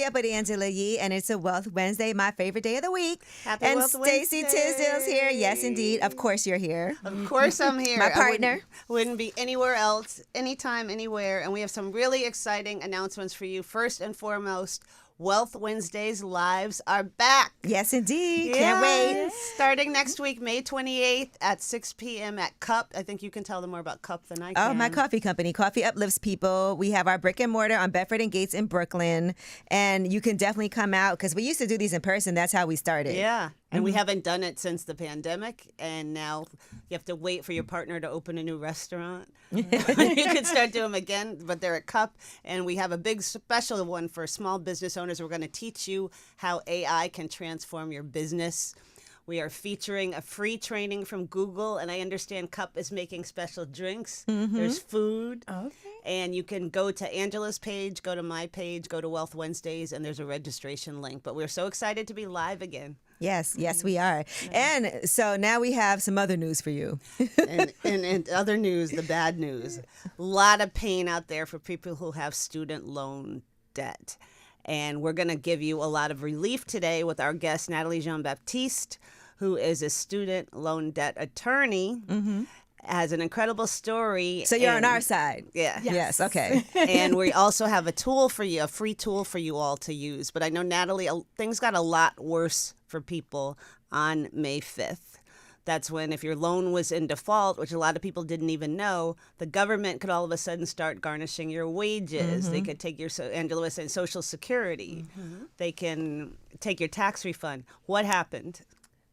up with Angela Yee, and it's a Wealth Wednesday, my favorite day of the week. Happy and Wealth Stacey Wednesday. Tisdale's here. Yes, indeed. Of course you're here. Of course I'm here. My partner. I wouldn't be anywhere else, anytime, anywhere. And we have some really exciting announcements for you. First and foremost, Wealth Wednesdays lives are back. Yes, indeed. Can't wait. Starting next week, May 28th at 6 p.m. at Cup. I think you can tell them more about Cup than I can. Oh, my coffee company. Coffee uplifts people. We have our brick and mortar on Bedford and Gates in Brooklyn. And you can definitely come out because we used to do these in person. That's how we started. Yeah. And we haven't done it since the pandemic. And now you have to wait for your partner to open a new restaurant. You can start doing them again, but they're at Cup. And we have a big special one for small business owners. We're going to teach you how AI can transform your business. We are featuring a free training from Google, and I understand Cup is making special drinks. There's food. Okay. And you can go to Angela's page, go to my page, go to Wealth Wednesdays, and there's a registration link. But we're so excited to be live again. Yes, we are. And so now we have some other news for you. and other news, the bad news. A lot of pain out there for people who have student loan debt. And we're going to give you a lot of relief today with our guest, Natalie Jean-Baptiste, who is a student loan debt attorney, has an incredible story. So you're on our side. Yeah. Yes, okay. And we also have a tool for you, a free tool for you all to use. But I know, Natalie, things got a lot worse for people on May 5th. That's when, if your loan was in default, which a lot of people didn't even know, the government could all of a sudden start garnishing your wages. They could take your, Angela was saying, Social Security. They can take your tax refund. What happened?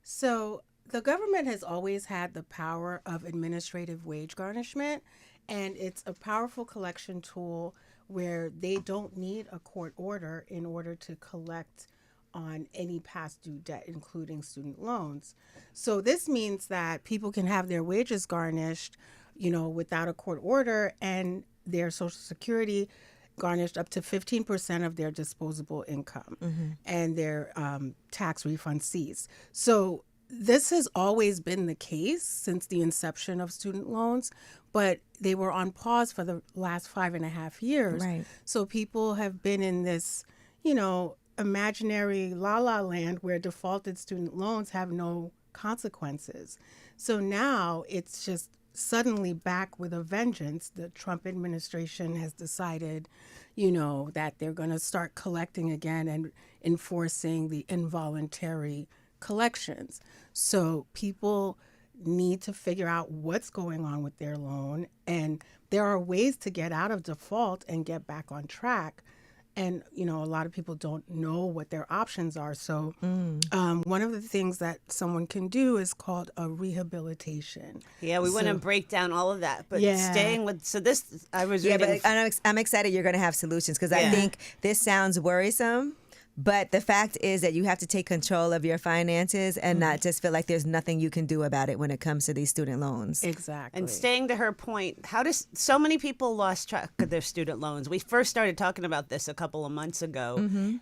So the government has always had the power of administrative wage garnishment, and it's a powerful collection tool where they don't need a court order in order to collect on any past due debt, including student loans. So this means that people can have their wages garnished, without a court order, and their Social Security garnished up to 15% of their disposable income, and their tax refund seized. So this has always been the case since the inception of student loans, but they were on pause for the last 5.5 years. Right. So people have been in this, imaginary la-la land where defaulted student loans have no consequences. So now it's just suddenly back with a vengeance. The Trump administration has decided, that they're going to start collecting again and enforcing the involuntary collections. So people need to figure out what's going on with their loan, and there are ways to get out of default and get back on track. And, a lot of people don't know what their options are. So one of the things that someone can do is called a rehabilitation. Yeah, we want to break down all of that. But staying with, I was reading. But I'm excited you're going to have solutions because I think this sounds worrisome. But the fact is that you have to take control of your finances and not just feel like there's nothing you can do about it when it comes to these student loans. Exactly. And staying to her point, how does so many people lost track of their student loans? We first started talking about this a couple of months ago,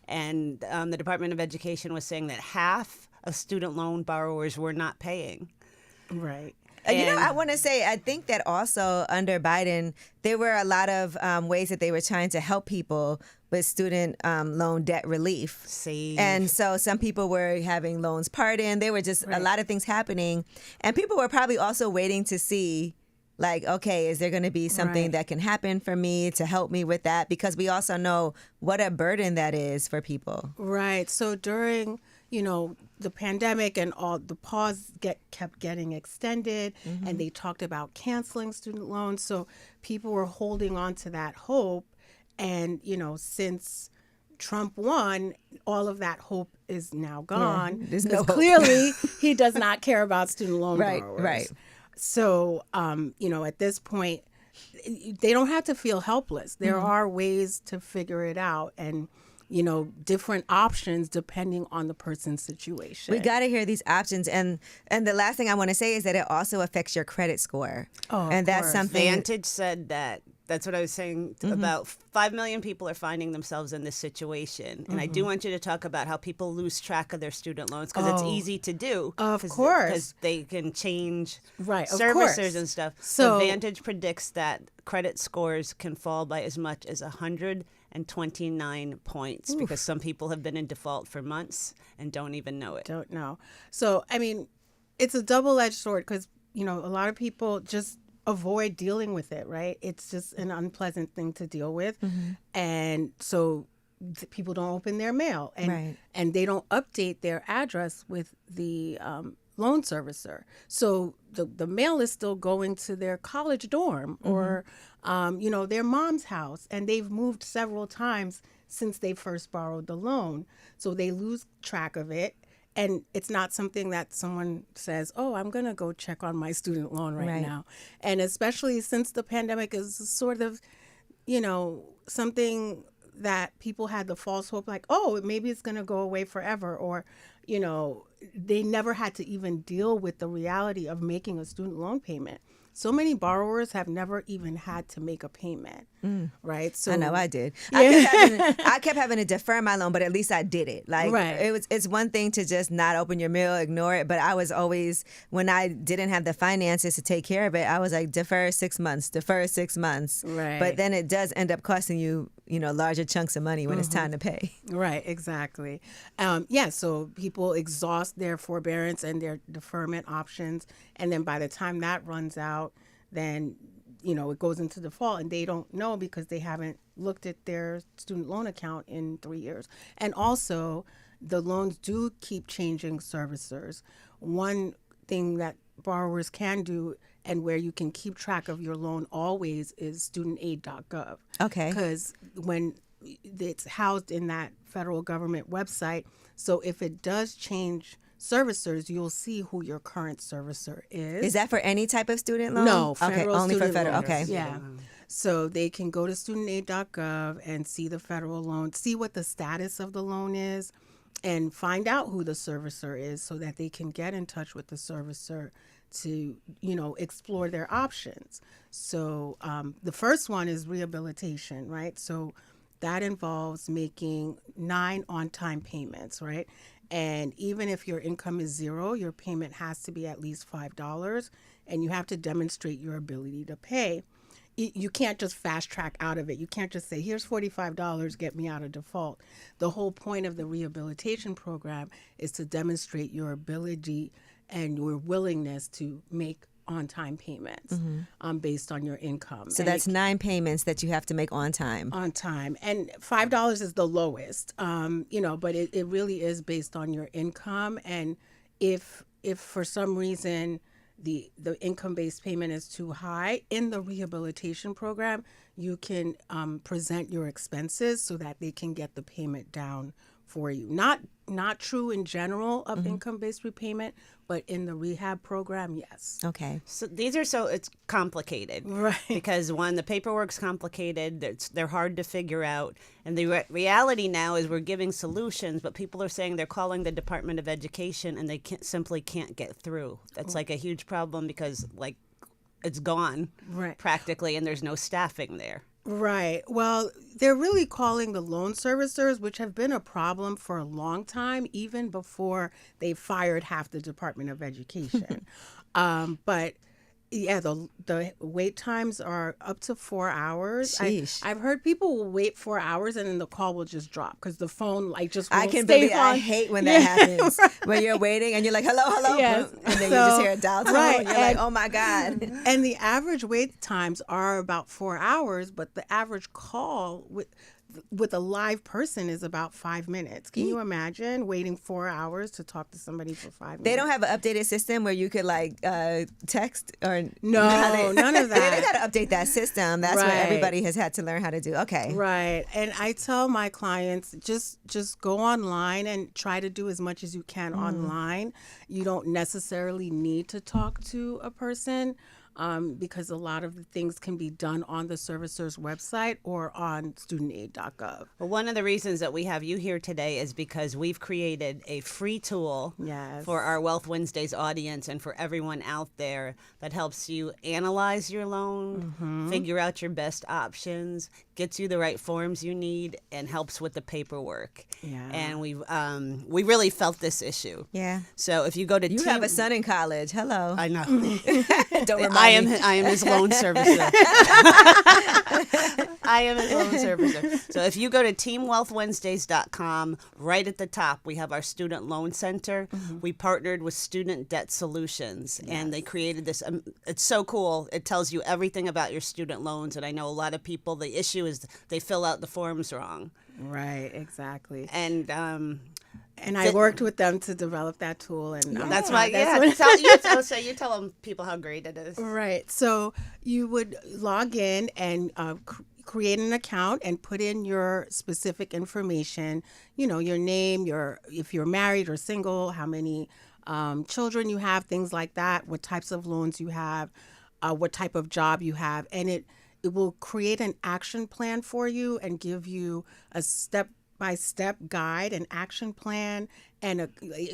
and the Department of Education was saying that half of student loan borrowers were not paying. Right. I want to say, I think that also under Biden, there were a lot of ways that they were trying to help people with student loan debt relief. And so some people were having loans pardoned. There were just a lot of things happening. And people were probably also waiting to see, like, okay, is there going to be something that can happen for me to help me with that? Because we also know what a burden that is for people. Right. So during the pandemic and all the pause kept getting extended, and they talked about canceling student loans. So people were holding on to that hope. And, since Trump won, all of that hope is now gone. There's no hope. Clearly, he does not care about student loan borrowers. Right. So, at this point, they don't have to feel helpless. There are ways to figure it out, and different options depending on the person's situation. We got to hear these options. And the last thing I want to say is that it also affects your credit score. Oh, and that's something. Vantage said that That's what I was saying. About 5 million people are finding themselves in this situation. And I do want you to talk about how people lose track of their student loans, because it's easy to do. Of course. Because they can change Right, of servicers course. and stuff. So Vantage predicts that credit scores can fall by as much as 129 points because some people have been in default for months and don't even know it. don't know. So, I mean, it's a double-edged sword because, you know, a lot of people just avoid dealing with it, right? It's just an unpleasant thing to deal with. And so people don't open their mail and they don't update their address with the loan servicer. So the mail is still going to their college dorm or, you know, their mom's house. And they've moved several times since they first borrowed the loan. So they lose track of it. And it's not something that someone says, oh, I'm going to go check on my student loan right now. And especially since the pandemic is sort of, you know, something that people had the false hope like, oh, maybe it's going to go away forever. Or, you know, they never had to even deal with the reality of making a student loan payment. So many borrowers have never even had to make a payment, right? So I know I did. Yeah. I kept having to defer my loan, but at least I did it. Like it's one thing to just not open your mail, ignore it. But I was always, when I didn't have the finances to take care of it, I was like, defer 6 months. Right. But then it does end up costing you, you know, larger chunks of money when it's time to pay. Right, exactly. So people exhaust their forbearance and their deferment options. And then by the time that runs out, then, you know, it goes into default and they don't know because they haven't looked at their student loan account in 3 years. And also, the loans do keep changing servicers. One thing that borrowers can do and where you can keep track of your loan always is studentaid.gov. Okay. Because when it's housed in that federal government website, so if it does change servicers, you'll see who your current servicer is. Is that for any type of student loan? No, federal, only for federal. loans. Okay. Yeah. So they can go to studentaid.gov and see the federal loan, see what the status of the loan is, and find out who the servicer is so that they can get in touch with the servicer to, you know, explore their options. So the first one is rehabilitation, right? So that involves making 9 on-time payments, right? And even if your income is $0, your payment has to be at least $5, and you have to demonstrate your ability to pay. You can't just fast track out of it. You can't just say, here's $45, get me out of default. The whole point of the rehabilitation program is to demonstrate your ability and your willingness to make on-time payments based on your income. So that's 9 payments that you have to make on time. On time. And $5 is the lowest, you know, but it really is based on your income. And if for some reason the income-based payment is too high, in the rehabilitation program, you can present your expenses so that they can get the payment down for you. Not true in general of income-based repayment, but in the rehab program, yes. Okay. So it's complicated. Right. Because one, the paperwork's complicated, they're hard to figure out. And the reality now is we're giving solutions, but people are saying they're calling the Department of Education and they simply can't get through. That's like a huge problem because like it's gone practically and there's no staffing there. Right. Well, they're really calling the loan servicers, which have been a problem for a long time, even before they fired half the Department of Education. But yeah, the wait times are up to 4 hours. I've heard people will wait 4 hours and then the call will just drop because the phone like just won't stay on. I hate when that happens. When you're waiting and you're like, hello, yes. and then you just hear a dial tone and you're like, oh my God. And the average wait times are about 4 hours, but the average call with a live person is about 5 minutes. Can you imagine waiting 4 hours to talk to somebody for 5 minutes? They don't have an updated system where you could like text or no, none of that. They got to update that system. That's what everybody has had to learn how to do. Okay. Right. And I tell my clients just go online and try to do as much as you can online. You don't necessarily need to talk to a person. because a lot of the things can be done on the servicer's website or on studentaid.gov. Well, one of the reasons that we have you here today is because we've created a free tool for our Wealth Wednesdays audience and for everyone out there that helps you analyze your loan, figure out your best options, gets you the right forms you need, and helps with the paperwork. Yeah. And we really felt this issue. Yeah. So if you go to You have a son in college. Hello. I know. Don't remind me. I am his loan servicer. I am his loan servicer. So if you go to teamwealthwednesdays.com, right at the top, we have our student loan center. We partnered with Student Debt Solutions, and they created this. It's so cool. It tells you everything about your student loans. And I know a lot of people, the issue is they fill out the forms wrong. Right, exactly. And I worked with them to develop that tool, and that's why. So you tell them people how great it is. Right. So you would log in and create an account and put in your specific information. You know, your name, if you're married or single, how many children you have, things like that. What types of loans you have, what type of job you have, and it will create an action plan for you and give you a step-by-step guide, an action plan, and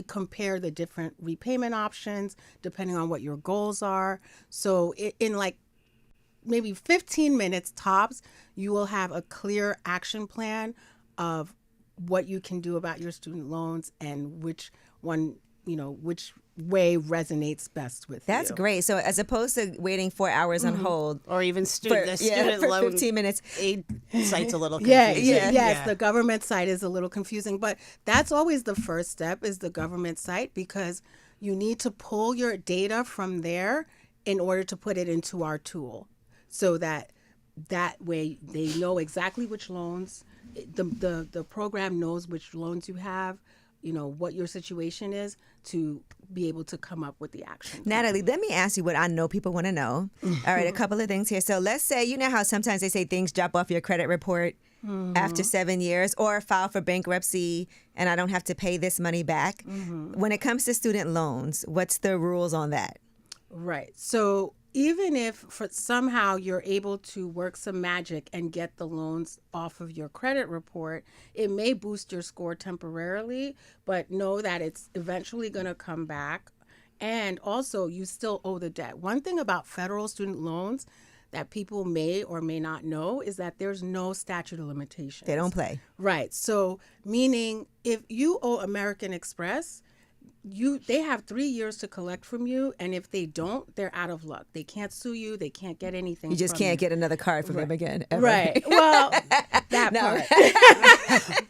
compare the different repayment options depending on what your goals are. So in like maybe 15 minutes tops, you will have a clear action plan of what you can do about your student loans and which way resonates best with you. That's great. So as opposed to waiting 4 hours on hold, or even student for loan 15 minutes, aid site's a little confusing. Yes, the government site is a little confusing, but that's always the first step, is the government site, because you need to pull your data from there in order to put it into our tool, so that way they know exactly which loans, the program knows which loans you have, you know, what your situation is, to be able to come up with the action plan. Natalie, let me ask you what I know people want to know. All right, a couple of things here. So let's say, you know how sometimes they say things drop off your credit report after 7 years, or file for bankruptcy and I don't have to pay this money back. When it comes to student loans, what's the rules on that? Right. So even if somehow you're able to work some magic and get the loans off of your credit report, it may boost your score temporarily, but know that it's eventually going to come back. And also, you still owe the debt. One thing about federal student loans that people may or may not know is that there's no statute of limitations. They don't play. Right. So meaning if you owe American Express, they have 3 years to collect from you, and if they don't, they're out of luck. They can't sue you. They can't get anything. You just can't get another card from them again. Ever. Right. Well, that part.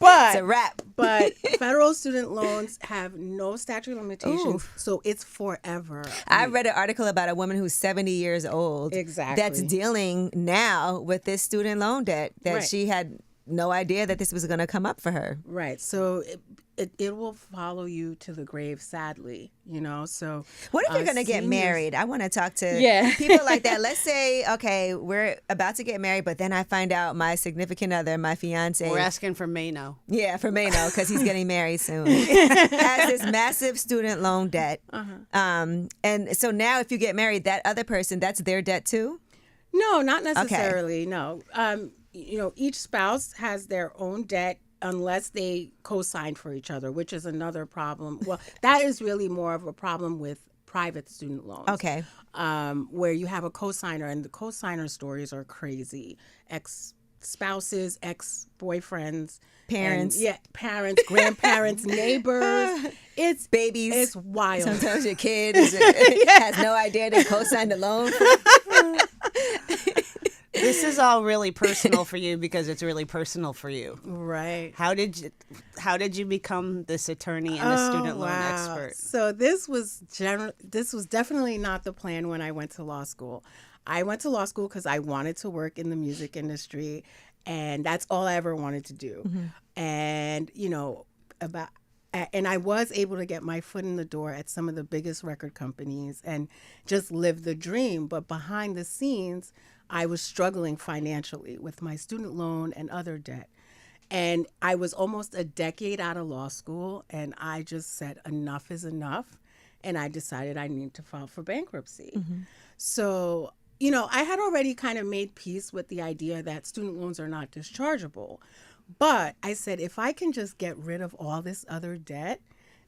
But it's a wrap. But federal student loans have no statute of limitations, so it's forever. I read an article about a woman who's 70 years old. Exactly. That's dealing now with this student loan debt that she had no idea that this was going to come up for her. Right. So it will follow you to the grave, sadly, you know. So what if you're going to get married? I want to talk to people like that. Let's say, okay, we're about to get married, but then I find out my significant other, my fiance. We're asking for Mano. Yeah, for Mano, because he's getting married soon. Has this massive student loan debt. And so now if you get married, that other person, that's their debt too? No, not necessarily. Okay. No. You know, each spouse has their own debt unless they co-sign for each other, which is another problem. Well, that is really more of a problem with private student loans. Okay. Where you have a co-signer, and the co-signer stories are crazy. Ex-spouses, ex-boyfriends. Parents. Parents, grandparents, neighbors. It's babies. It's wild. Sometimes your kid has no idea they co-signed the loan. This is all really personal for you because it's really personal for you. Right. How did you become this attorney and a student loan expert? So this was definitely not the plan when I went to law school. I went to law school because I wanted to work in the music industry, and that's all I ever wanted to do. And you know, and I was able to get my foot in the door at some of the biggest record companies and just live the dream. But behind the scenes, I was struggling financially with my student loan and other debt. And I was almost a decade out of law school, and I just said enough is enough. And I decided I need to file for bankruptcy. So, I had already kind of made peace with the idea that student loans are not dischargeable. But I said, if I can just get rid of all this other debt,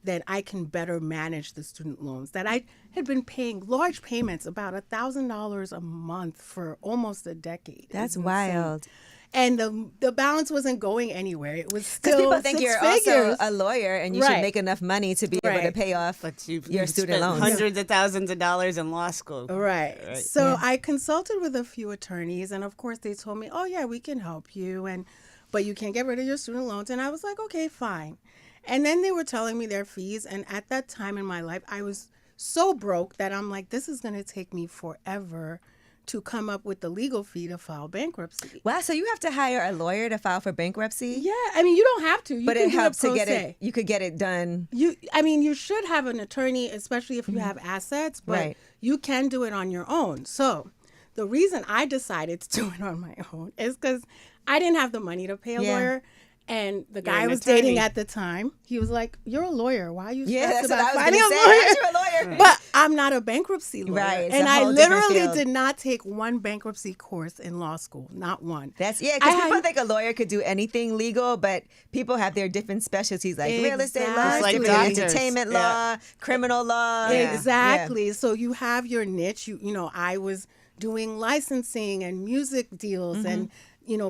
then I can better manage the student loans that I had been paying large payments, about $1,000 a month for almost a decade. That's wild. And the balance wasn't going anywhere. It was still people think you're figures. also a lawyer and you should make enough money to be able to pay off your student loans. Hundreds of thousands of dollars in law school. Right. So I consulted with a few attorneys, and of course they told me, oh yeah, we can help you, but you can't get rid of your student loans. And I was like, okay, fine. And then they were telling me their fees. And at that time in my life, I was so broke that I'm like, this is going to take me forever to come up with the legal fee to file bankruptcy. Wow, so you have to hire a lawyer to file for bankruptcy? Yeah, I mean, you don't have to. But it helps to get it. You could get it done. You should have an attorney, especially if you have assets, but you can do it on your own. So the reason I decided to do it on my own is because I didn't have the money to pay a lawyer. And the guy I was dating at the time, he was like, "You're a lawyer. Why are you stressed about finding a lawyer?" You're a lawyer. But I'm not a bankruptcy lawyer. Right. And I literally did not take one bankruptcy course in law school. Not one. Because people think a lawyer could do anything legal, but people have their different specialties, like real estate law, like entertainment law, criminal law. Exactly. Yeah. So you have your niche. I was doing licensing and music deals and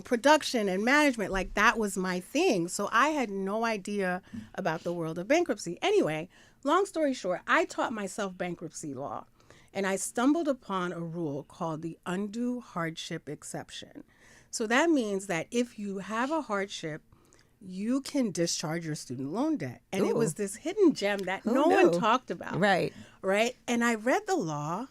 production and management. Like, that was my thing. So I had no idea about the world of bankruptcy. Anyway, long story short, I taught myself bankruptcy law, and I stumbled upon a rule called the undue hardship exception. So that means that if you have a hardship, you can discharge your student loan debt. And it was this hidden gem that no one talked about. Right. And I read the law.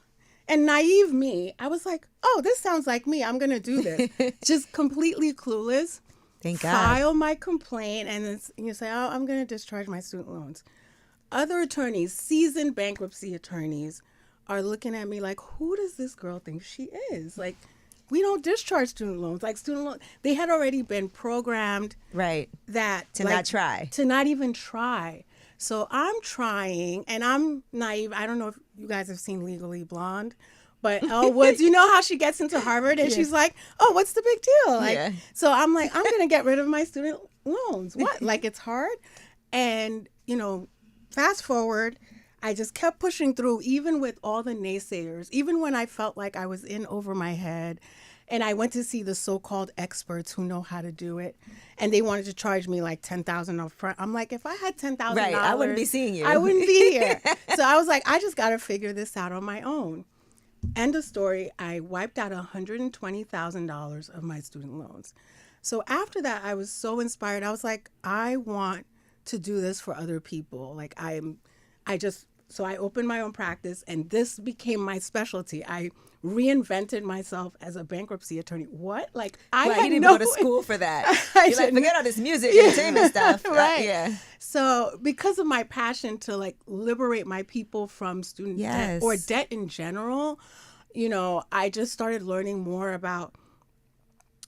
And naive me, I was like, oh, this sounds like me. I'm going to do this. Just completely clueless. Thank God. File my complaint, and then you say, oh, I'm going to discharge my student loans. Other attorneys, seasoned bankruptcy attorneys, are looking at me like, who does this girl think she is? Like, we don't discharge student loans. Like, student loans, they had already been programmed. Right. To not even try. So I'm trying, and I'm naive. I don't know if you guys have seen Legally Blonde, but Elle Woods, you know how she gets into Harvard and she's like, oh, what's the big deal? So I'm like, I'm going to get rid of my student loans. What? Like, it's hard? And, fast forward, I just kept pushing through, even with all the naysayers, even when I felt like I was in over my head. And I went to see the so-called experts who know how to do it. And they wanted to charge me like $10,000 up front. I'm like, if I had $10,000, I wouldn't be seeing you. I wouldn't be here. So I was like, I just got to figure this out on my own. End of story. I wiped out $120,000 of my student loans. So after that, I was so inspired. I was like, I want to do this for other people. Like, so I opened my own practice, and this became my specialty. I reinvented myself as a bankruptcy attorney. What? Like, I didn't even go to school for that. You're like, forget all this music, entertainment stuff. Right. So because of my passion to like liberate my people from student debt or debt in general, I just started learning more about,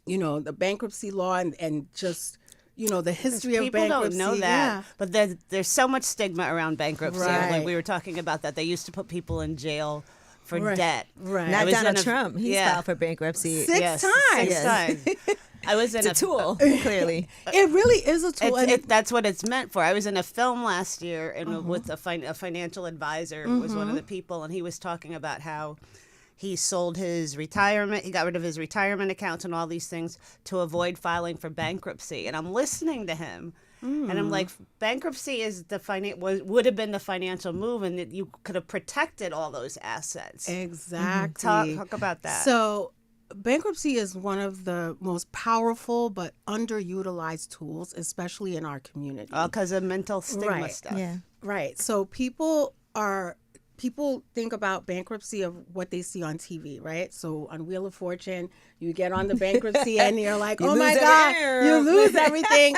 the bankruptcy law and just the history of bankruptcy. People don't know that, but there's so much stigma around bankruptcy. Right. Like we were talking about that. They used to put people in jail for debt. Right. Not Donald Trump. He's filed for bankruptcy. Six times. I was in a tool, clearly. It really is a tool. That's what it's meant for. I was in a film last year and with a financial advisor was one of the people, and he was talking about how he sold his retirement. He got rid of his retirement accounts and all these things to avoid filing for bankruptcy. And I'm listening to him, and I'm like, bankruptcy is would have been the financial move, and that you could have protected all those assets. Exactly. Talk about that. So, bankruptcy is one of the most powerful but underutilized tools, especially in our community. All because of mental stigma stuff. Yeah. Right. So people think about bankruptcy of what they see on TV, right? So on Wheel of Fortune, you get on the bankruptcy and you're like, oh my God, you lose everything.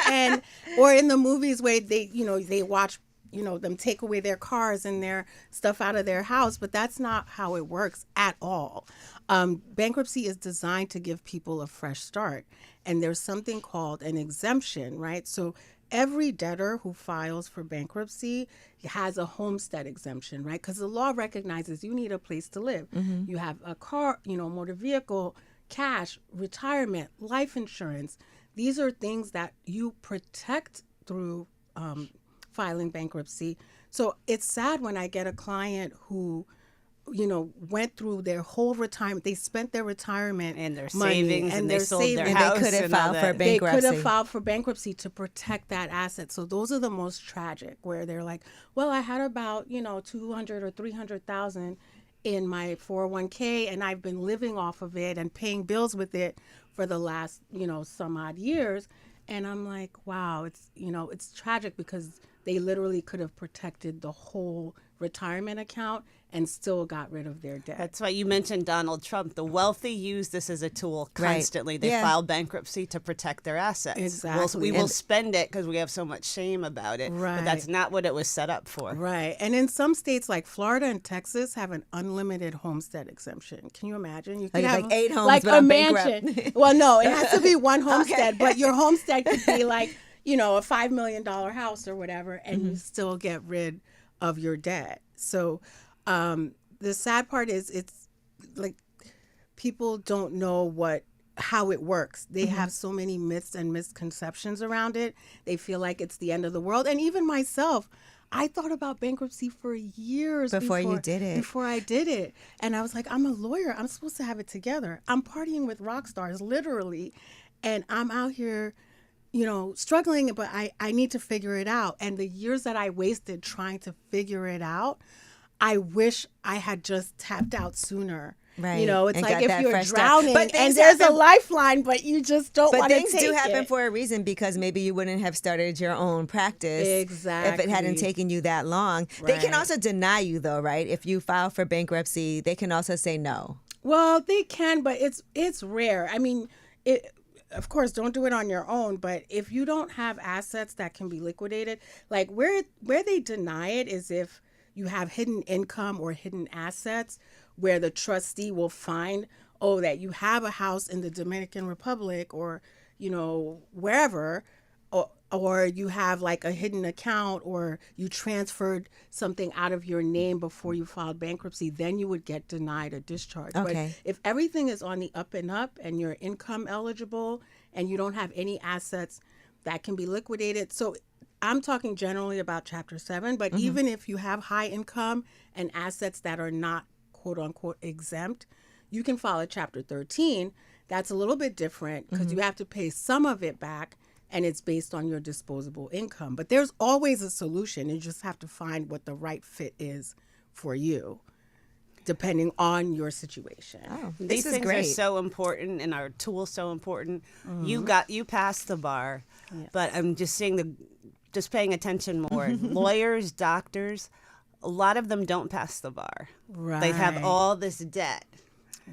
Or in the movies where they watch, them take away their cars and their stuff out of their house, but that's not how it works at all. Bankruptcy is designed to give people a fresh start. And there's something called an exemption, right? So every debtor who files for bankruptcy has a homestead exemption, right? Because the law recognizes you need a place to live. You have a car, motor vehicle, cash, retirement, life insurance. These are things that you protect through filing bankruptcy. So it's sad when I get a client who went through their whole retirement. They spent their retirement and their money savings, and they sold their and house. They could have filed for bankruptcy. They could have filed for bankruptcy to protect that asset. So those are the most tragic, where they're like, well, I had about 200 or 300,000 in my 401k, and I've been living off of it and paying bills with it for the last some odd years. And I'm like, wow, it's tragic, because they literally could have protected the whole retirement account and still got rid of their debt. That's why you mentioned Donald Trump. The wealthy use this as a tool constantly. They file bankruptcy to protect their assets. Exactly. We will spend it because we have so much shame about it. Right. But that's not what it was set up for. Right. And in some states like Florida and Texas have an unlimited homestead exemption. Can you imagine? You could have 8 homes, like but a I'm mansion. bankrupt. Well, no, it has to be one homestead, but your homestead could be like, a $5 million house or whatever, and you still get rid of your debt. So the sad part is, it's like people don't know how it works. They have so many myths and misconceptions around it. They feel like it's the end of the world. And even myself, I thought about bankruptcy for years before you did it. Before I did it. And I was like, I'm a lawyer. I'm supposed to have it together. I'm partying with rock stars, literally. And I'm out here, struggling, but I need to figure it out. And the years that I wasted trying to figure it out, I wish I had just tapped out sooner. Right. It's and like if you're fresh drowning start. and there's a lifeline, but you just don't want to take it. But things do happen for a reason, because maybe you wouldn't have started your own practice if it hadn't taken you that long. Right. They can also deny you, though, right? If you file for bankruptcy, they can also say no. Well, they can, but it's rare. I mean, of course, don't do it on your own, but if you don't have assets that can be liquidated, like where they deny it is if you have hidden income or hidden assets, where the trustee will find, that you have a house in the Dominican Republic or, wherever, or you have like a hidden account, or you transferred something out of your name before you filed bankruptcy, then you would get denied a discharge. Okay. But if everything is on the up and up and you're income eligible and you don't have any assets that can be liquidated, so I'm talking generally about Chapter 7, but even if you have high income and assets that are not quote unquote exempt, you can file a Chapter 13. That's a little bit different, because you have to pay some of it back, and it's based on your disposable income. But there's always a solution. You just have to find what the right fit is for you, depending on your situation. Oh, These is things great. are so important, and our tool's so important. You passed the bar, but I'm just seeing just paying attention more. Lawyers, doctors, a lot of them don't pass the bar. Right. They have all this debt.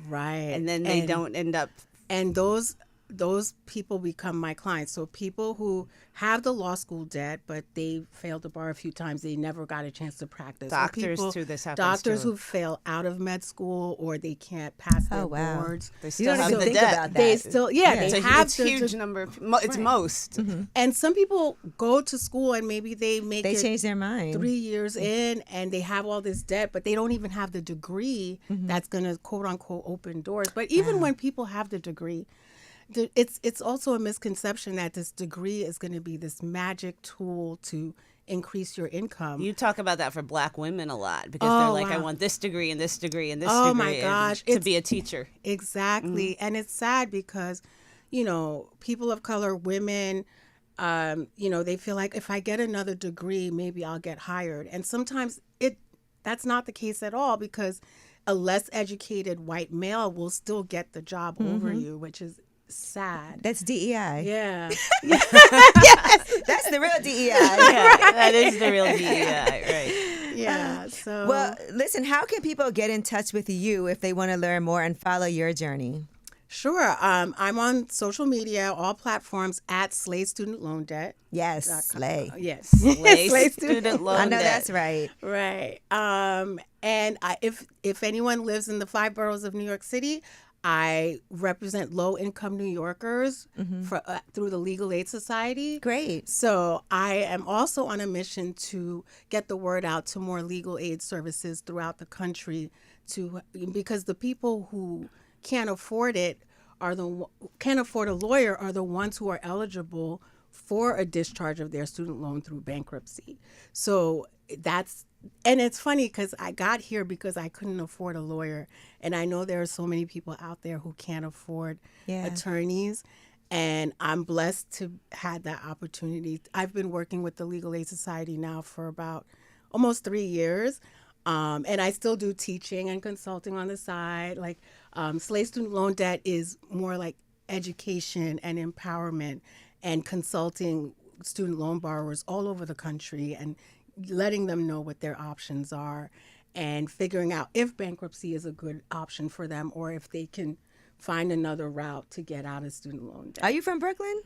Right. And then they don't end up. And those people become my clients. So people who have the law school debt, but they failed the bar a few times, they never got a chance to practice. Doctors too, this happens Doctors too. who fail out of med school, or they can't pass their boards. They You still don't have even the think debt. about that. They still, they have It's a huge number. It's most. And some people go to school and maybe they change their mind. 3 years in, and they have all this debt, but they don't even have the degree that's going to quote unquote open doors. But even when people have the degree, it's also a misconception that this degree is going to be this magic tool to increase your income. You talk about that for Black women a lot, because they're like, I want this degree and this degree and this degree. Oh my gosh, to be a teacher. Exactly. And it's sad because, people of color, women, they feel like if I get another degree, maybe I'll get hired. And sometimes that's not the case at all, because a less educated white male will still get the job over you, which is sad. That's DEI. Yeah. Yes, that's the real DEI. Yeah, that is the real DEI, right? Yeah. So Well, listen, how can people get in touch with you if they want to learn more and follow your journey? Sure. I'm on social media, all platforms, at Slay Student Loan Debt. Yes, slay. Yes. Slay student loan I know debt. that's right. Right. And if anyone lives in the 5 boroughs of New York City, I represent low-income New Yorkers through the Legal Aid Society. Great. So I am also on a mission to get the word out to more legal aid services throughout the country, because the people who can't afford it can't afford a lawyer are the ones who are eligible for a discharge of their student loan through bankruptcy. So and it's funny because I got here because I couldn't afford a lawyer. And I know there are so many people out there who can't afford attorneys. And I'm blessed to have that opportunity. I've been working with the Legal Aid Society now for about almost 3 years. And I still do teaching and consulting on the side. Like Slay Student Loan Debt is more like education and empowerment and consulting student loan borrowers all over the country and letting them know what their options are and figuring out if bankruptcy is a good option for them or if they can find another route to get out of student loan debt. Are you from Brooklyn?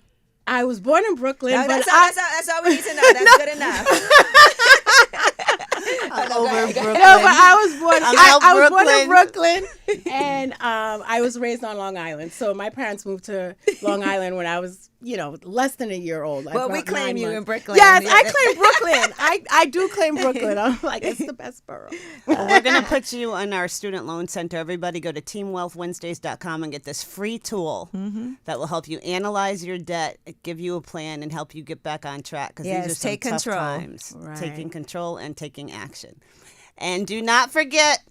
I was born in Brooklyn, No, but that's all we need to know. That's good enough. Over Brooklyn. No, but I was born. I was born in Brooklyn. Brooklyn, and I was raised on Long Island. So my parents moved to Long Island when I was, less than a year old. Well, we claim you in Brooklyn. Yes, I claim Brooklyn. I do claim Brooklyn. I'm like, it's the best borough. Well, we're going to put you in our student loan center. Everybody go to teamwealthwednesdays.com and get this free tool that will help you analyze your debt, give you a plan, and help you get back on track. Because these are some take tough control. times. Right. Taking control and taking action. And do not forget,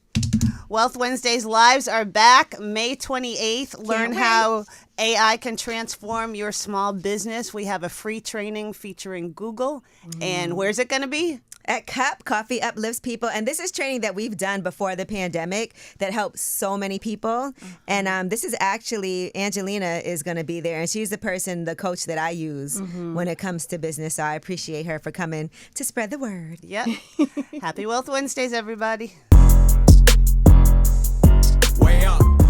Wealth Wednesdays Lives are back May 28th. Learn how AI can transform your small business. We have a free training featuring Google. And where's it going to be? At CUP, Coffee Uplifts People. And this is training that we've done before the pandemic that helps so many people. And this is actually, Angelina is going to be there. And she's the coach that I use when it comes to business. So I appreciate her for coming to spread the word. Yep. Happy Wealth Wednesdays, everybody. Way up.